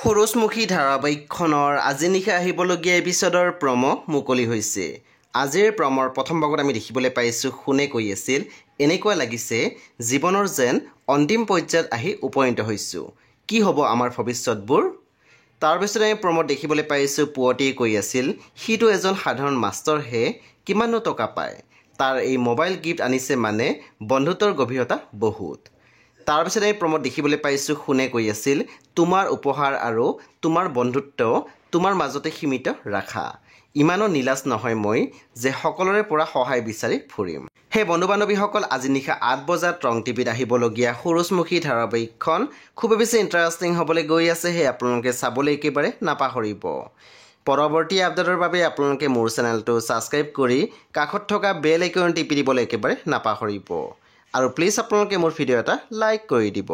সূৰুজমুখী ধাৰাবাহিকখনৰ আজি নিশা আহিবলগীয়া এপিছডৰ প্ৰম' মুকলি হৈছে। আজিৰ প্ৰমৰ প্ৰথম ভাগত আমি দেখিবলৈ পাইছোঁ শুনে কৈ আছিল, এনেকুৱা লাগিছে জীৱনৰ যেন অন্তিম পৰ্যায়ত আহি উপনীত হৈছোঁ। কি হ'ব আমাৰ ভৱিষ্যতবোৰ? তাৰপিছত আমি প্ৰমত দেখিবলৈ পাইছোঁ পুৱতিয়ে কৈ আছিল, সিটো এজন সাধাৰণ মাষ্টৰহে, কিমাননো টকা পায়। তাৰ এই মোবাইল গিফ্ট আনিছে মানে বন্ধুত্বৰ গভীৰতা বহুত। তাৰপিছত আমি প্ৰমত দেখিবলৈ পাইছোঁ শুনে কৈ আছিল, তোমাৰ উপহাৰ আৰু তোমাৰ বন্ধুত্ব তোমাৰ মাজতে সীমিত ৰাখা। ইমানো নিলাজ নহয় মই যে সকলোৰে পৰা সহায় বিচাৰি ফুৰিম। সেই বন্ধু বান্ধৱীসকল, আজি নিশা 8 বজাত ৰং টিভিত আহিবলগীয়া সূৰুজমুখী ধাৰাবাহিকখন খুবেই বেছি ইণ্টাৰেষ্টিং হ'বলৈ গৈ আছে। সেই আপোনালোকে চাবলৈ একেবাৰে নাপাহৰিব। পৰৱৰ্তী আপডেটৰ বাবে আপোনালোকে মোৰ চেনেলটো ছাবস্ক্ৰাইব কৰি কাষত থকা বেল আইকন টিপি দিবলৈ একেবাৰে নাপাহৰিব। আৰু প্লিজ আপোনালোকে মোৰ ভিডিঅ' এটা লাইক কৰি দিব।